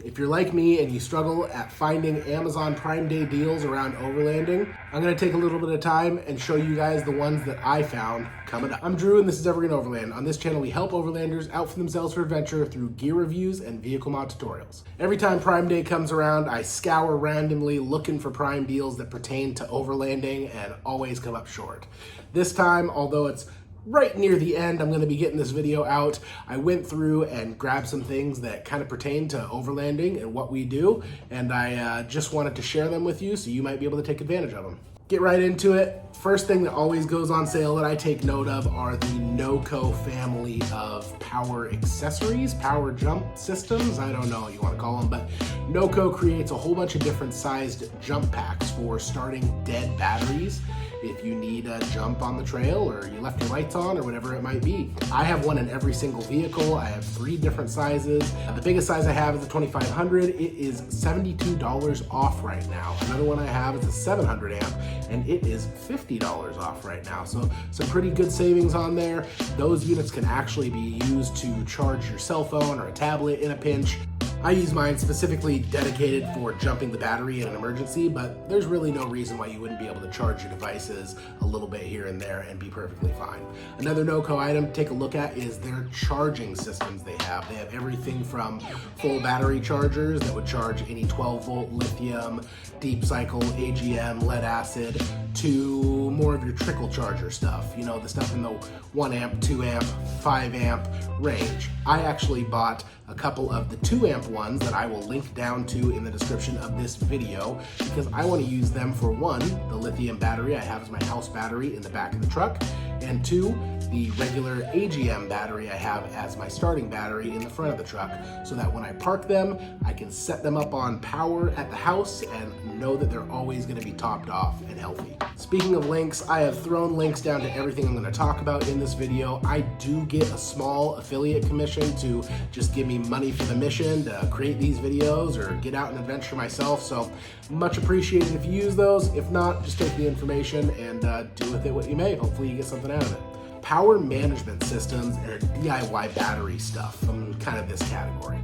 If you're like me and you struggle at finding Amazon Prime Day deals around overlanding, I'm gonna take a little bit of time and show you guys the ones that I found coming up. I'm Drew and this is Evergreen Overland. On this channel, we help overlanders outfit themselves for adventure through gear reviews and vehicle mod tutorials. Every time Prime Day comes around, I scour randomly looking for Prime deals that pertain to overlanding and always come up short. This time, although it's right near the end, I'm going to be getting this video out. I went through and grabbed some things that kind of pertain to overlanding and what we do, and I just wanted to share them with you so you might be able to take advantage of them. Get right into it. First thing that always goes on sale that I take note of are the Noco family of power accessories, power jump systems. I don't know what you want to call them, but Noco creates a whole bunch of different sized jump packs for starting dead batteries. If you need a jump on the trail or you left your lights on or whatever it might be. I have one in every single vehicle. I have 3 different sizes. The biggest size I have is the 2500. It is $72 off right now. Another one I have is a 700 amp and it is $50 off right now. So some pretty good savings on there. Those units can actually be used to charge your cell phone or a tablet in a pinch. I use mine specifically dedicated for jumping the battery in an emergency, but there's really no reason why you wouldn't be able to charge your devices a little bit here and there and be perfectly fine. Another Noco item to take a look at is their charging systems they have. They have everything from full battery chargers that would charge any 12-volt lithium, deep cycle, AGM, lead acid, to more of your trickle charger stuff. You know, the stuff in the 1 amp, 2 amp, 5 amp range. I actually bought a couple of the 2 amp ones that I will link down to in the description of this video because I want to use them for 1, the lithium battery I have as my house battery in the back of the truck, and 2, the regular AGM battery I have as my starting battery in the front of the truck, so that when I park them, I can set them up on power at the house and know that they're always going to be topped off and healthy. Speaking of links, I have thrown links down to everything I'm going to talk about in this video. I do get a small affiliate commission to just give me money for the mission to create these videos or get out and adventure myself, so much appreciated if you use those. If not, just take the information and do with it what you may. Hopefully you get something out of it. Power management systems and DIY battery stuff from kind of this category.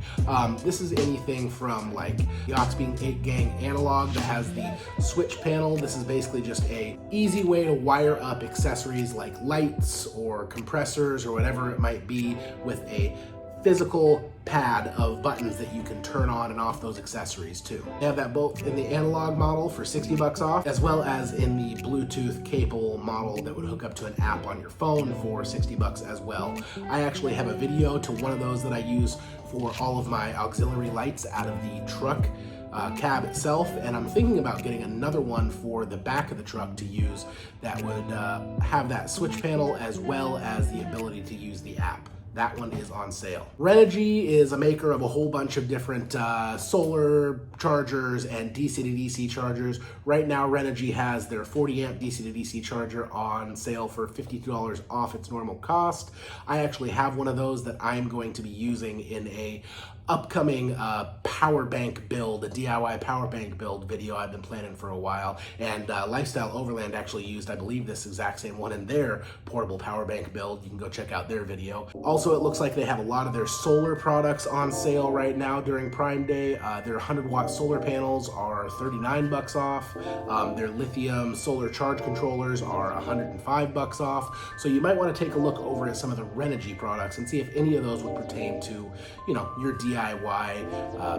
This is anything from like the Auxbeam 8-gang analog that has the switch panel. This is basically just a easy way to wire up accessories like lights or compressors or whatever it might be with a physical pad of buttons that you can turn on and off those accessories too. They have that both in the analog model for 60 bucks off, as well as in the Bluetooth cable model that would hook up to an app on your phone for 60 bucks as well. I actually have a video to one of those that I use for all of my auxiliary lights out of the truck cab itself, and I'm thinking about getting another one for the back of the truck to use that would have that switch panel as well as the ability to use the app. That one is on sale. Renogy is a maker of a whole bunch of different solar chargers and DC to DC chargers. Right now, Renogy has their 40 amp DC to DC charger on sale for $52 off its normal cost. I actually have one of those that I'm going to be using in a upcoming power bank build, a DIY power bank build video I've been planning for a while, and Lifestyle Overland actually used, I believe, this exact same one in their portable power bank build. You can go check out their video. Also, it looks like they have a lot of their solar products on sale right now during Prime Day. Their 100-watt solar panels are 39 bucks off. Their lithium solar charge controllers are 105 bucks off. So you might want to take a look over at some of the Renogy products and see if any of those would pertain to, you know, your DIY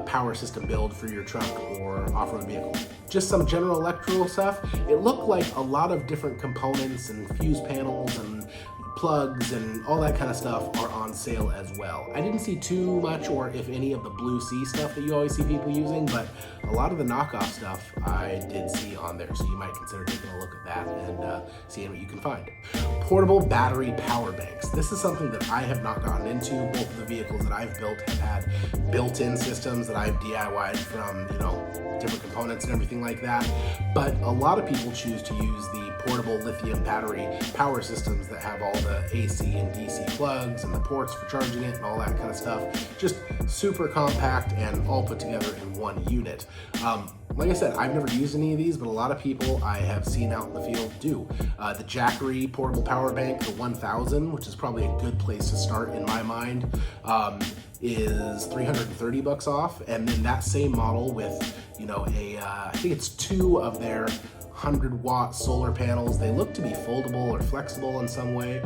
power system build for your truck or off-road vehicle. Just some general electrical stuff. It looked like a lot of different components and fuse panels and plugs and all that kind of stuff are on sale as well. I didn't see too much or if any of the Blue Sea stuff that you always see people using, but a lot of the knockoff stuff I did see on there, so you might consider taking a look at that and seeing what you can find. Portable battery power banks. This is something that I have not gotten into. Both of the vehicles that I've built have had built-in systems that I've DIY'd from, you know, different components and everything like that. But a lot of people choose to use the portable lithium battery power systems that have all the AC and DC plugs and the ports for charging it and all that kind of stuff. Just super compact and all put together in one unit. Like I said, I've never used any of these, but a lot of people I have seen out in the field do. The Jackery portable power bank, the 1000, which is probably a good place to start in my mind. is 330 bucks off. And then that same model with, you know, I think it's 2 of their 100-watt solar panels. They look to be foldable or flexible in some way.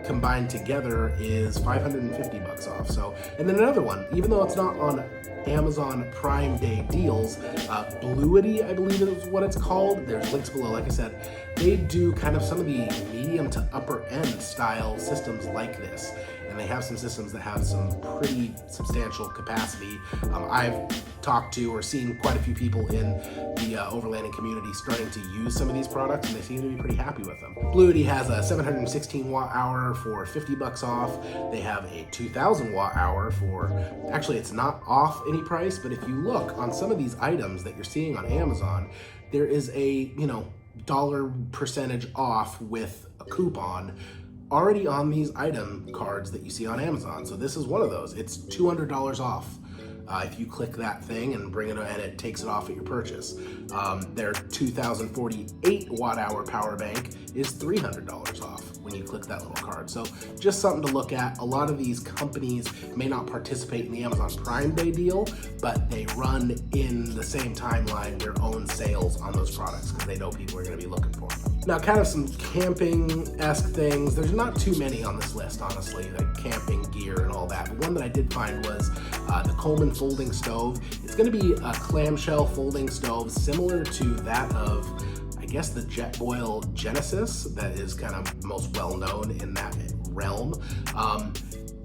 Combined together is 550 bucks off. So, and then another one, even though it's not on Amazon Prime Day deals, Bluitty, I believe is what it's called. There's links below. Like I said, they do kind of some of the medium to upper end style systems like this. And they have some systems that have some pretty substantial capacity. I've talked to or seen quite a few people in the overlanding community starting to use some of these products, and they seem to be pretty happy with them. Bluitty has a 716 watt hour for 50 bucks off. They have a 2000 watt hour for, actually it's not off any price, but if you look on some of these items that you're seeing on Amazon, there is a, you know, dollar percentage off with a coupon already on these item cards that you see on Amazon. So this is one of those. It's $200 off if you click that thing and bring it, and it takes it off at your purchase. Their 2048 watt hour power bank is $300 off when you click that little card. So just something to look at. A lot of these companies may not participate in the Amazon Prime Day deal, but they run in the same timeline their own sales on those products because they know people are going to be looking for them. Now, kind of some camping-esque things. There's not too many on this list, honestly, like camping gear and all that. But one that I did find was the Coleman folding stove. It's going to be a clamshell folding stove similar to that of, I guess, the Jetboil Genesis that is kind of most well known in that realm.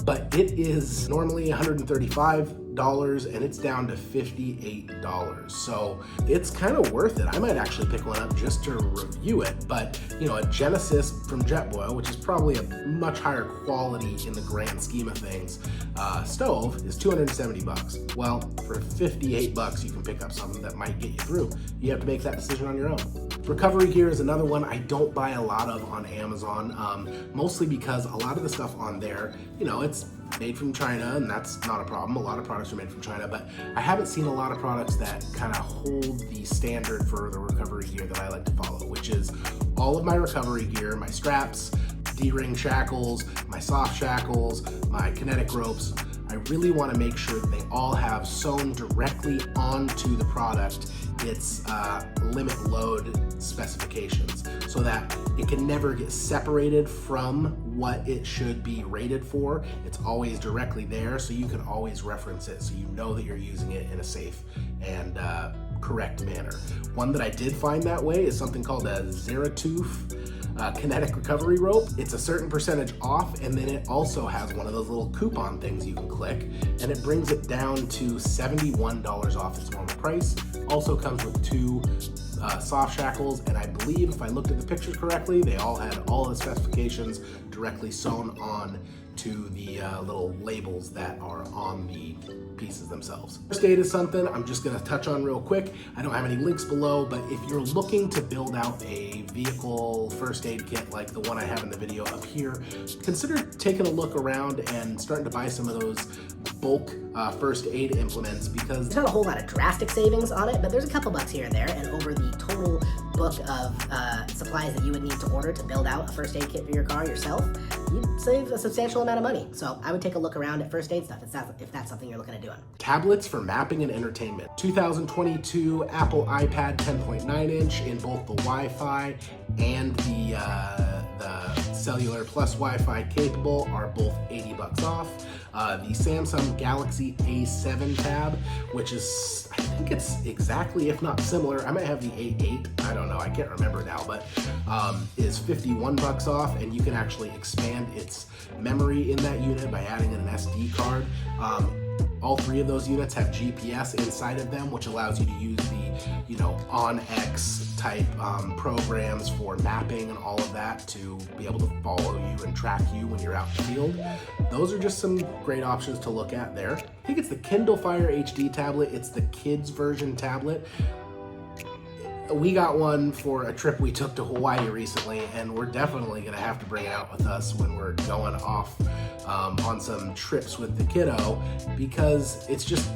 But it is normally $135 and it's down to $58. So it's kind of worth it. I might actually pick one up just to review it. But you know, a Genesis from Jetboil, which is probably a much higher quality in the grand scheme of things, stove is 270 bucks. Well, for 58 bucks, you can pick up something that might get you through. You have to make that decision on your own. Recovery gear is another one I don't buy a lot of on Amazon, mostly because a lot of the stuff on there, you know, it's made from China, and that's not a problem. A lot of products are made from China, but I haven't seen a lot of products that kind of hold the standard for the recovery gear that I like to follow, which is all of my recovery gear, my straps, D-ring shackles, my soft shackles, my kinetic ropes. I really want to make sure that they all have sewn directly onto the product its limit load specifications, so that it can never get separated from what it should be rated for. It's always directly there, so you can always reference it, so you know that you're using it in a safe and correct manner. One that I did find that way is something called a Zeratooth kinetic recovery rope. It's a certain percentage off, and then it also has one of those little coupon things you can click, and it brings it down to $71 off its normal price. Also comes with 2 soft shackles, and I believe if I looked at the pictures correctly, they all had all the specifications directly sewn on to the little labels that are on the pieces themselves. First aid is something I'm just gonna touch on real quick. I don't have any links below, but if you're looking to build out a vehicle first aid kit like the one I have in the video up here, consider taking a look around and starting to buy some of those bulk first aid implements, because there's not a whole lot of drastic savings on it, but there's a couple bucks here and there, and over the total book of supplies that you would need to order to build out a first aid kit for your car yourself, you'd save a substantial amount of money. So I would take a look around at first aid stuff if that's something you're looking at doing. Tablets for mapping and entertainment. 2022 Apple iPad 10.9 inch in both the Wi-Fi and the cellular plus Wi-Fi capable are both 80 bucks off. The Samsung Galaxy A7 tab, which is, I think it's exactly, if not similar, I might have the A8, I don't know, I can't remember now, but is 51 bucks off, and you can actually expand its memory in that unit by adding in an SD card. All 3 of those units have GPS inside of them, which allows you to use the, you know, OnX type programs for mapping and all of that to be able to follow you and track you when you're out in the field. Those are just some great options to look at there. I think it's the Kindle Fire HD tablet. It's the kids version tablet. We got one for a trip we took to Hawaii recently, and we're definitely gonna have to bring it out with us when we're going off on some trips with the kiddo, because it's just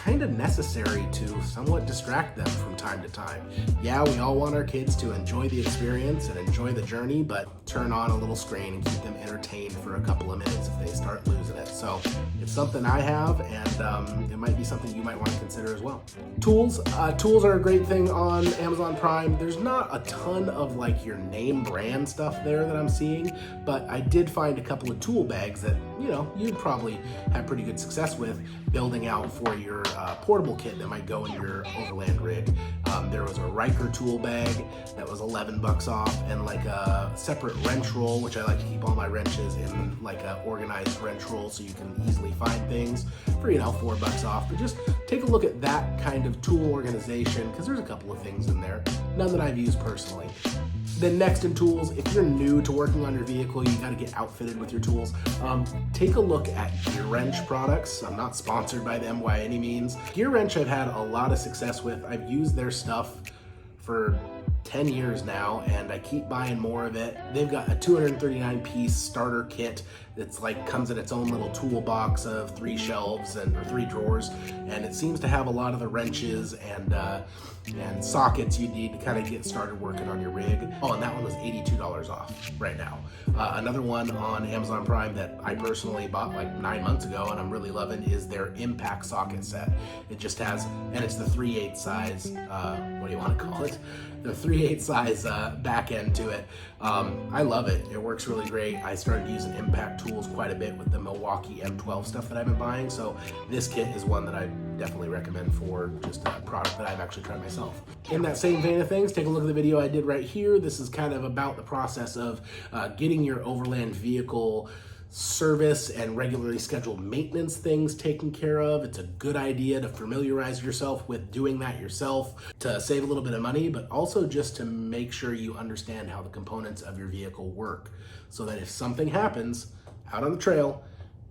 kind of necessary to somewhat distract them from time to time. Yeah, we all want our kids to enjoy the experience and enjoy the journey, but turn on a little screen and keep them entertained for a couple of minutes if they start losing it. So it's something I have, and it might be something you might want to consider as well. Tools. Tools are a great thing on Amazon Prime. There's not a ton of like your name brand stuff there that I'm seeing, but I did find a couple of tool bags that, you know, you'd probably have pretty good success with building out for your portable kit that might go in your overland rig. There was a Riker tool bag that was 11 bucks off, and like a separate wrench roll, which I like to keep all my wrenches in like a organized wrench roll so you can easily find things for, you know, 4 bucks off. But just take a look at that kind of tool organization, because there's a couple of things in there, none that I've used personally. Then next in tools, if you're new to working on your vehicle, you got to get outfitted with your tools. Take a look at Gear Wrench products. I'm not sponsored by them by any means. Gear Wrench I've had a lot of success with. I've used their stuff for 10 years now, and I keep buying more of it. They've got a 239 piece starter kit that's like comes in its own little toolbox of 3 shelves or 3 drawers, and it seems to have a lot of the wrenches and sockets you need to kind of get started working on your rig. Oh, and that one was $82 off right now. Another one on Amazon Prime that I personally bought like 9 months ago and I'm really loving is their impact socket set. It just has, and it's the 3/8 size, what do you want to call it? The 3/8 size back end to it. I love it. It works really great. I started using impact tools quite a bit with the Milwaukee M12 stuff that I've been buying, so this kit is one that I definitely recommend for just a product that I've actually tried myself. In that same vein of things, take a look at the video I did right here. This is kind of about the process of getting your overland vehicle service and regularly scheduled maintenance things taken care of. It's a good idea to familiarize yourself with doing that yourself to save a little bit of money, but also just to make sure you understand how the components of your vehicle work, so that if something happens out on the trail,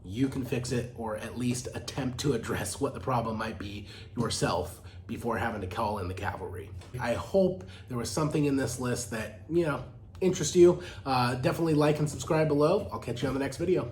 you can fix it, or at least attempt to address what the problem might be yourself before having to call in the cavalry. I hope there was something in this list that, you know, interest you. Definitely like and subscribe below. I'll catch you on the next video.